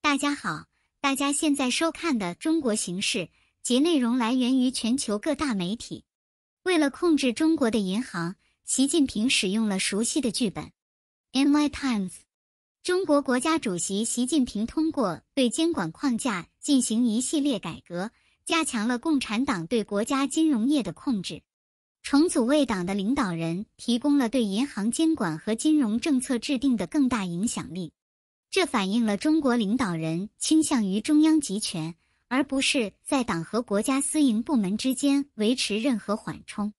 大家好，大家现在收看的中国形势节内容来源于全球各大媒体。为了控制中国的银行，习近平使用了熟悉的剧本。NY Times， 中国国家主席习近平通过对监管框架进行一系列改革，加强了共产党对国家金融业的控制。重组为党的领导人提供了对银行监管和金融政策制定的更大影响力。这反映了中国领导人倾向于中央集权，而不是在党和国家私营部门之间维持任何缓冲。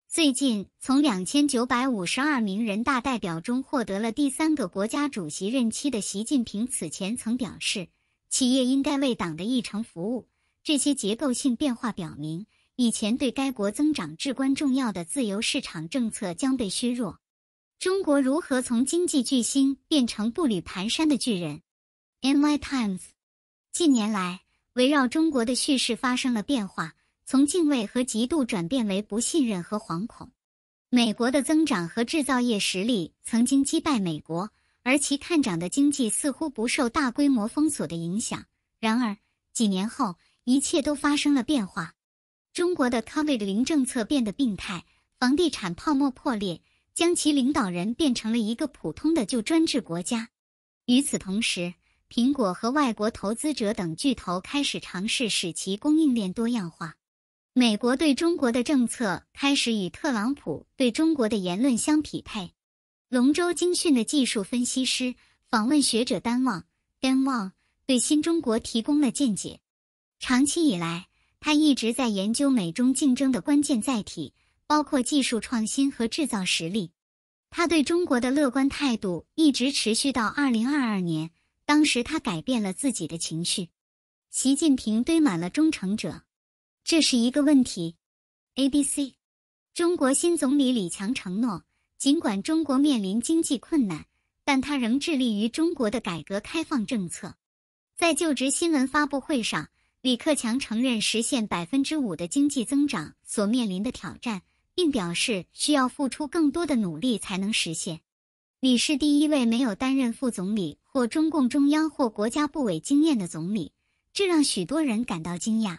最近，从2952名人大代表中获得了第3个国家主席任期的习近平此前曾表示，企业应该为党的议程服务。这些结构性变化表明，以前对该国增长至关重要的自由市场政策将被削弱。中国如何从经济巨星变成步履蹒跚的巨人？ NY Times， 近年来，围绕中国的叙事发生了变化，从敬畏和嫉妒转变为不信任和惶恐。美国的增长和制造业实力曾经击败美国，而其看涨的经济似乎不受大规模封锁的影响。然而，几年后，一切都发生了变化。中国的 COVID-0 政策变得病态，房地产泡沫破裂，将其领导人变成了一个普通的旧专制国家。与此同时，苹果和外国投资者等巨头开始尝试使其供应链多样化。美国对中国的政策开始与特朗普对中国的言论相匹配。龙州精讯的技术分析师访问学者丹旺，对新中国提供了见解。长期以来，他一直在研究美中竞争的关键载体，包括技术创新和制造实力。他对中国的乐观态度一直持续到2022年，当时他改变了自己的情绪。习近平堆满了忠诚者，这是一个问题。ABC， 中国新总理李强承诺，尽管中国面临经济困难，但他仍致力于中国的改革开放政策。在就职新闻发布会上，李克强承认实现 5% 的经济增长所面临的挑战，并表示需要付出更多的努力才能实现。李是第一位没有担任副总理或中共中央或国家部委经验的总理，这让许多人感到惊讶。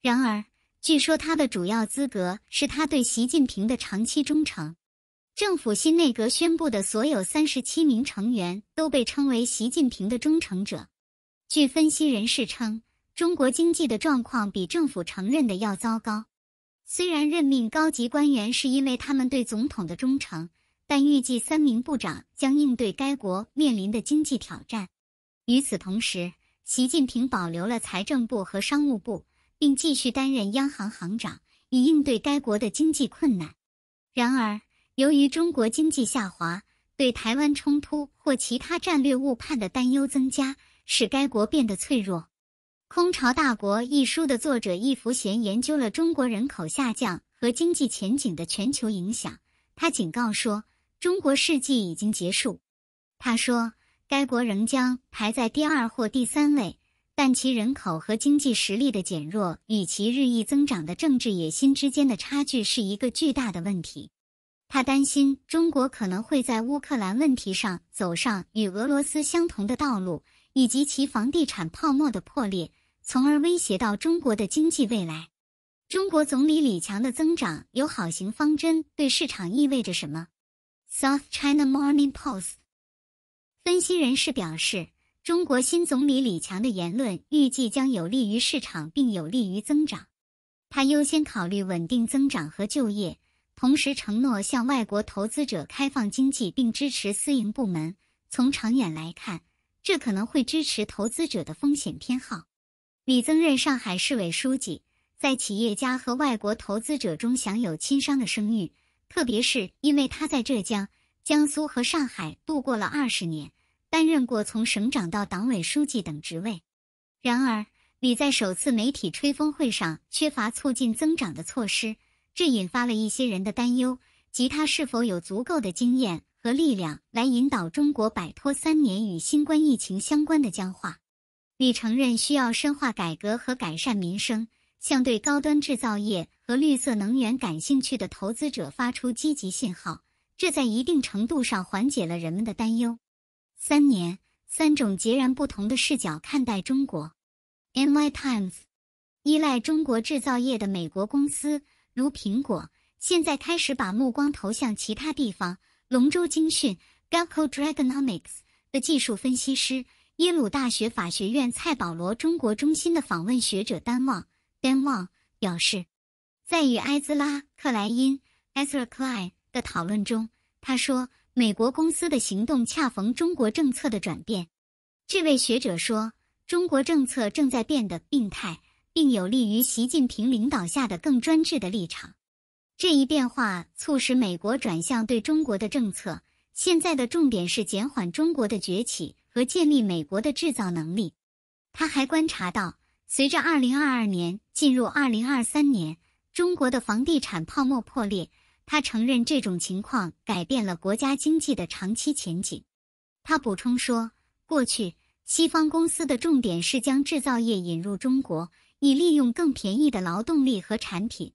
然而，据说他的主要资格是他对习近平的长期忠诚。政府新内阁宣布的所有37名成员都被称为习近平的忠诚者。据分析人士称，中国经济的状况比政府承认的要糟糕。虽然任命高级官员是因为他们对总统的忠诚，但预计3名部长将应对该国面临的经济挑战。与此同时，习近平保留了财政部和商务部，并继续担任央行行长，以应对该国的经济困难。然而，由于中国经济下滑，对台湾冲突或其他战略误判的担忧增加，使该国变得脆弱。《空巢大国》一书的作者易福贤研究了中国人口下降和经济前景的全球影响。他警告说，中国世纪已经结束。他说，该国仍将排在第2或第3位，但其人口和经济实力的减弱与其日益增长的政治野心之间的差距是一个巨大的问题。他担心中国可能会在乌克兰问题上走上与俄罗斯相同的道路，以及其房地产泡沫的破裂，从而威胁到中国的经济未来。中国总理李强的增长有好行方针对市场意味着什么？ South China Morning Post 分析人士表示，中国新总理李强的言论预计将有利于市场并有利于增长。他优先考虑稳定增长和就业，同时承诺向外国投资者开放经济并支持私营部门。从长远来看，这可能会支持投资者的风险偏好。李增任上海市委书记，在企业家和外国投资者中享有亲商的声誉，特别是因为他在浙江、江苏和上海度过了20年，担任过从省长到党委书记等职位。然而，李在首次媒体吹风会上缺乏促进增长的措施，这引发了一些人的担忧，即他是否有足够的经验和力量来引导中国摆脱3年与新冠疫情相关的僵化。李承认需要深化改革和改善民生，向对高端制造业和绿色能源感兴趣的投资者发出积极信号，这在一定程度上缓解了人们的担忧。3年3种截然不同的视角看待中国。NY Times 依赖中国制造业的美国公司，如苹果，现在开始把目光投向其他地方。龙州精讯 Galco Dragonomics 的技术分析师、耶鲁大学法学院蔡保罗中国中心的访问学者Dan Wang表示，在与埃兹拉·克莱因 Ezra Klein 的讨论中，他说，美国公司的行动恰逢中国政策的转变。这位学者说，中国政策正在变得病态，并有利于习近平领导下的更专制的立场。这一变化促使美国转向对中国的政策，现在的重点是减缓中国的崛起和建立美国的制造能力。他还观察到，随着2022年进入2023年，中国的房地产泡沫破裂，他承认这种情况改变了国家经济的长期前景。他补充说，过去西方公司的重点是将制造业引入中国，以利用更便宜的劳动力和产品。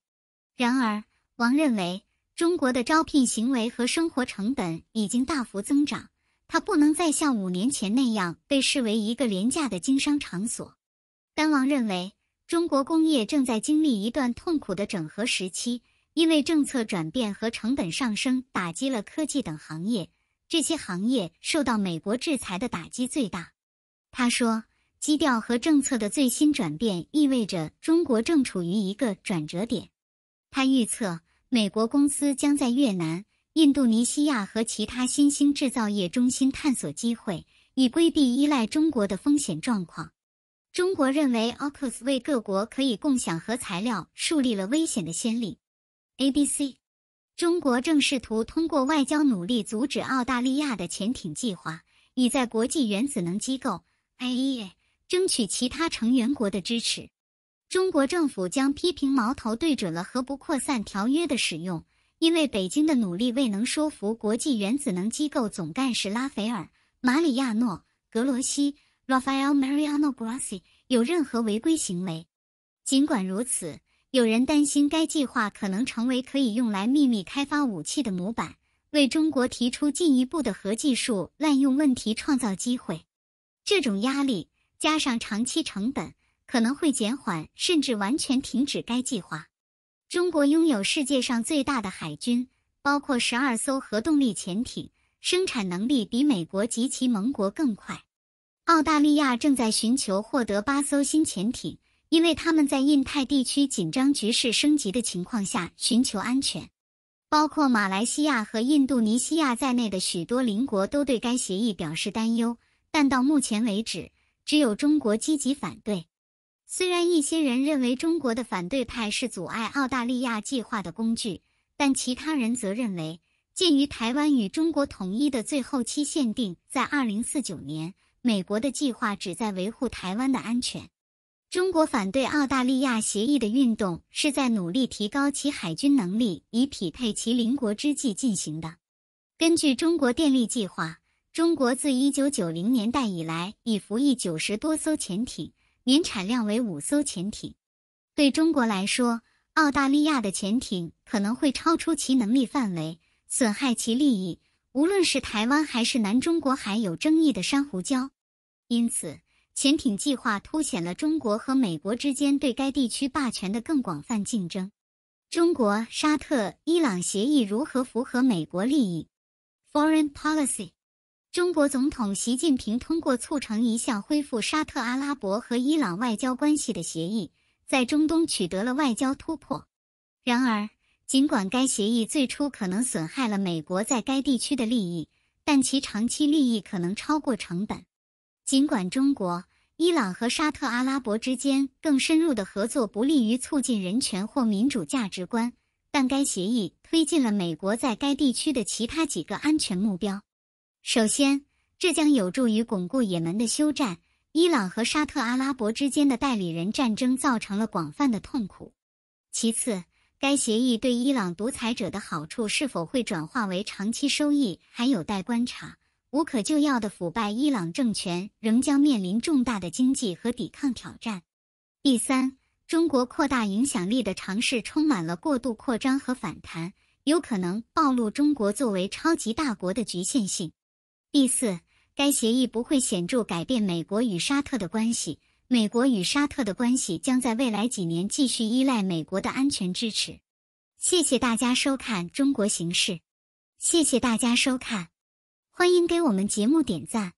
然而，王认为，中国的招聘行为和生活成本已经大幅增长，它不能再像5年前那样被视为一个廉价的经商场所。丹王认为，中国工业正在经历一段痛苦的整合时期，因为政策转变和成本上升打击了科技等行业，这些行业受到美国制裁的打击最大。他说，基调和政策的最新转变意味着中国正处于一个转折点。他预测，美国公司将在越南、印度尼西亚和其他新兴制造业中心探索机会，以规避依赖中国的风险状况。中国认为 AUKUS 为各国可以共享核材料树立了危险的先例。ABC 中国正试图通过外交努力阻止澳大利亚的潜艇计划，以在国际原子能机构 IAEA 争取其他成员国的支持。中国政府将批评矛头对准了核不扩散条约的使用，因为北京的努力未能说服国际原子能机构总干事拉斐尔·马里亚诺·格罗西 Rafael Mariano Grossi 有任何违规行为。尽管如此，有人担心该计划可能成为可以用来秘密开发武器的模板，为中国提出进一步的核技术滥用问题创造机会。这种压力加上长期成本，可能会减缓甚至完全停止该计划。中国拥有世界上最大的海军，包括12艘核动力潜艇，生产能力比美国及其盟国更快。澳大利亚正在寻求获得8艘新潜艇，因为他们在印太地区紧张局势升级的情况下寻求安全。包括马来西亚和印度尼西亚在内的许多邻国都对该协议表示担忧，但到目前为止，只有中国积极反对。虽然一些人认为中国的反对派是阻碍澳大利亚计划的工具，但其他人则认为，鉴于台湾与中国统一的最后期限定在2049年，美国的计划旨在维护台湾的安全。中国反对澳大利亚协议的运动是在努力提高其海军能力，以匹配其邻国之际进行的。根据中国电力计划，中国自1990年代以来已服役90多艘潜艇，年产量为5艘潜艇。对中国来说，澳大利亚的潜艇可能会超出其能力范围，损害其利益，无论是台湾还是南中国海有争议的珊瑚礁。因此，潜艇计划凸显了中国和美国之间对该地区霸权的更广泛竞争。中国、沙特、伊朗协议如何符合美国利益 ？Foreign Policy。中国总统习近平通过促成一项恢复沙特阿拉伯和伊朗外交关系的协议，在中东取得了外交突破。然而，尽管该协议最初可能损害了美国在该地区的利益，但其长期利益可能超过成本。尽管中国、伊朗和沙特阿拉伯之间更深入的合作不利于促进人权或民主价值观，但该协议推进了美国在该地区的其他几个安全目标。首先，这将有助于巩固也门的休战。伊朗和沙特阿拉伯之间的代理人战争造成了广泛的痛苦。其次，该协议对伊朗独裁者的好处是否会转化为长期收益，还有待观察。无可救药的腐败伊朗政权仍将面临重大的经济和抵抗挑战。第三，中国扩大影响力的尝试充满了过度扩张和反弹，有可能暴露中国作为超级大国的局限性。第四，该协议不会显著改变美国与沙特的关系，美国与沙特的关系将在未来几年继续依赖美国的安全支持。谢谢大家收看中国形势，谢谢大家收看，欢迎给我们节目点赞。